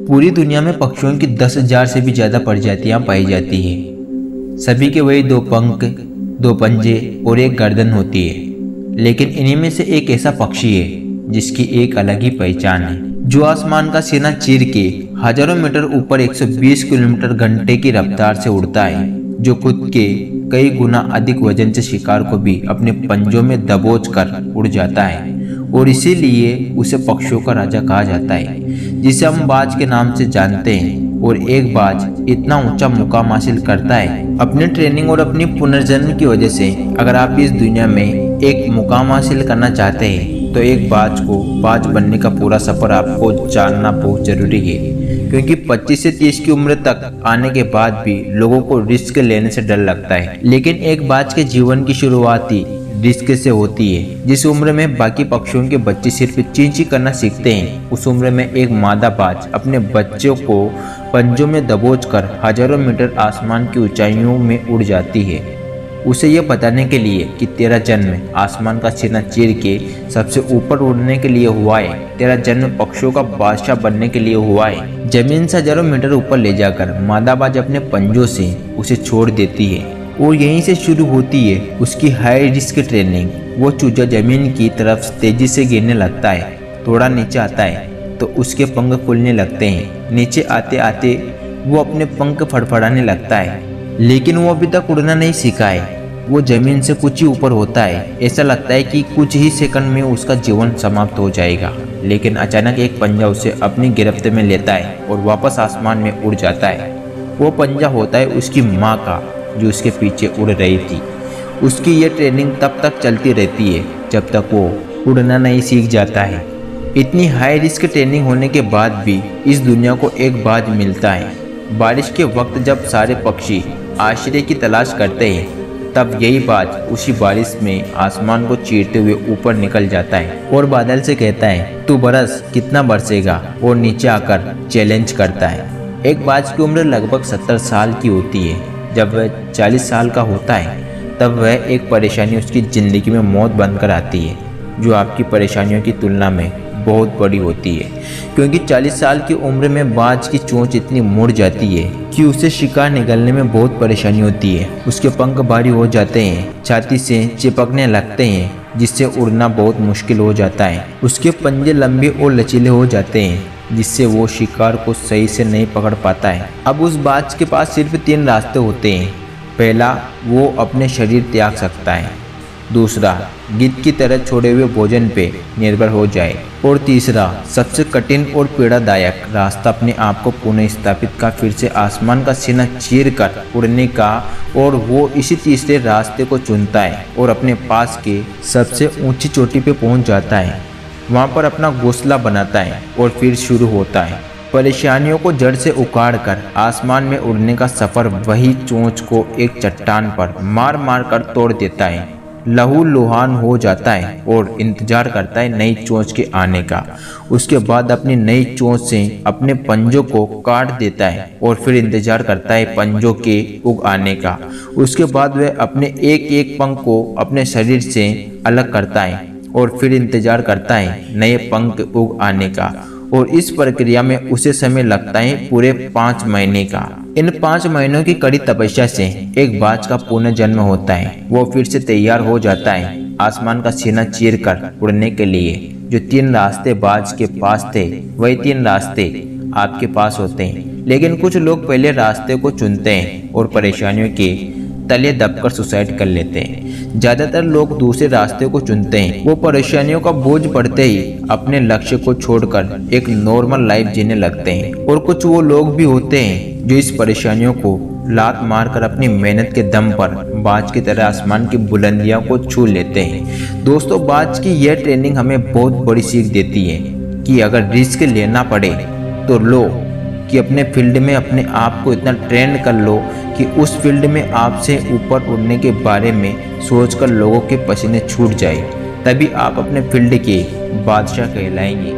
पूरी दुनिया में पक्षियों की 10,000 से भी ज़्यादा प्रजातियां पाई जाती हैं। सभी के वही 2 पंख, 2 पंजे और 1 गर्दन होती है। लेकिन इन्हीं में से एक ऐसा पक्षी है जिसकी एक अलग ही पहचान है, जो आसमान का सीना चीर के हजारों मीटर ऊपर 120 किलोमीटर घंटे की रफ्तार से उड़ता है, जो खुद के कई गुना अधिक वजन से शिकार को भी अपने पंजों में दबोच कर उड़ जाता है। और इसीलिए उसे पक्षियों का राजा कहा जाता है, जिसे हम बाज के नाम से जानते हैं। और एक बाज इतना ऊंचा मुकाम हासिल करता है अपने ट्रेनिंग और अपनी पुनर्जन्म की वजह से। अगर आप इस दुनिया में एक मुकाम हासिल करना चाहते हैं तो एक बाज को बाज बनने का पूरा सफर आपको जानना बहुत जरूरी है, क्योंकि 25 से 30 की उम्र तक आने के बाद भी लोगों को रिस्क लेने से डर लगता है। लेकिन एक बाज के जीवन की शुरुआत ही रिस्क से होती है। जिस उम्र में बाकी पक्षियों के बच्चे सिर्फ चींची करना सीखते हैं, उस उम्र में एक मादा बाज अपने बच्चों को पंजों में दबोचकर हजारों मीटर आसमान की ऊंचाइयों में उड़ जाती है। उसे यह बताने के लिए कि तेरा जन्म आसमान का सीना चीर के सबसे ऊपर उड़ने के लिए हुआ है, तेरा जन्म पक्षियों का बादशाह बनने के लिए हुआ है। जमीन से हजारों मीटर ऊपर ले जाकर मादा बाज अपने पंजों से उसे छोड़ देती है और यहीं से शुरू होती है उसकी हाई रिस्क ट्रेनिंग। वो चूजा जमीन की तरफ तेजी से गिरने लगता है। थोड़ा नीचे आता है तो उसके पंख खुलने लगते हैं। नीचे आते आते वो अपने पंख फड़फड़ाने लगता है, लेकिन वो अभी तक उड़ना नहीं सीखा है। वो जमीन से कुछ ही ऊपर होता है। ऐसा लगता है कि कुछ ही सेकंड में उसका जीवन समाप्त हो जाएगा। लेकिन अचानक एक पंजा उसे अपनी गिरफ्त में लेता है और वापस आसमान में उड़ जाता है। वो पंजा होता है उसकी माँ का, जो उसके पीछे उड़ रही थी। उसकी ये ट्रेनिंग तब तक चलती रहती है जब तक वो उड़ना नहीं सीख जाता है। इतनी हाई रिस्क ट्रेनिंग होने के बाद भी इस दुनिया को एक बाज मिलता है। बारिश के वक्त जब सारे पक्षी आश्रय की तलाश करते हैं, तब यही बाज उसी बारिश में आसमान को चीरते हुए ऊपर निकल जाता है और बादल से कहता है, तू बरस, कितना बरसेगा, और नीचे आकर चैलेंज करता है। एक बाज की उम्र लगभग 70 साल की होती है। जब वह 40 साल का होता है तब वह एक परेशानी उसकी ज़िंदगी में मौत बनकर आती है, जो आपकी परेशानियों की तुलना में बहुत बड़ी होती है। क्योंकि 40 साल की उम्र में बाज की चोंच इतनी मुड़ जाती है कि उसे शिकार निगलने में बहुत परेशानी होती है। उसके पंख भारी हो जाते हैं, छाती से चिपकने लगते हैं, जिससे उड़ना बहुत मुश्किल हो जाता है। उसके पंजे लंबे और लचीले हो जाते हैं, जिससे वो शिकार को सही से नहीं पकड़ पाता है। अब उस बाज के पास सिर्फ 3 रास्ते होते हैं। पहला, वो अपने शरीर त्याग सकता है। दूसरा, गिद्ध की तरह छोड़े हुए भोजन पे निर्भर हो जाए। और तीसरा, सबसे कठिन और पीड़ादायक रास्ता, अपने आप को पुनः स्थापित का, फिर से आसमान का सीना चीर कर उड़ने का। और वो इसी तीसरे रास्ते को चुनता है और अपने पास के सबसे ऊंची चोटी पे पहुंच जाता है। वहाँ पर अपना घोंसला बनाता है और फिर शुरू होता है परेशानियों को जड़ से उखाड़ कर आसमान में उड़ने का सफर। वही चोंच को एक चट्टान पर मार मार कर तोड़ देता है, लहू लुहान हो जाता है और इंतजार करता है नई चोंच के आने का। उसके बाद अपनी नई चोंच से अपने पंजों को काट देता है और फिर इंतजार करता है पंजों के उग आने का। उसके बाद वह अपने एक एक पंख को अपने शरीर से अलग करता है और फिर इंतजार करता है नए पंख उग आने का। और इस प्रक्रिया में उसे समय लगता है पूरे 5 महीने का। इन 5 महीनों की कड़ी तपस्या से एक बाज का पुनर्जन्म होता है। वो फिर से तैयार हो जाता है आसमान का सीना चीर कर उड़ने के लिए। जो 3 रास्ते बाज के पास थे, वही 3 रास्ते आपके पास होते हैं। लेकिन कुछ लोग पहले रास्ते को चुनते हैं और परेशानियों के तले दबकर सुसाइड कर लेते हैं। ज्यादातर लोग दूसरे रास्ते को चुनते हैं। वो परेशानियों का बोझ पड़ते ही अपने लक्ष्य को छोड़कर एक नॉर्मल लाइफ जीने लगते हैं। और कुछ वो लोग भी होते हैं जो इस परेशानियों को लात मारकर अपनी मेहनत के दम पर बाज की तरह आसमान की बुलंदियों को छू लेते हैं। दोस्तों, बाज की यह ट्रेनिंग हमें बहुत बड़ी सीख देती है कि अगर रिस्क लेना पड़े तो लो, कि अपने फील्ड में अपने आप को इतना ट्रेंड कर लो कि उस फील्ड में आपसे ऊपर उड़ने के बारे में सोचकर लोगों के पसीने छूट जाए। तभी आप अपने फील्ड के बादशाह कहलाएंगे।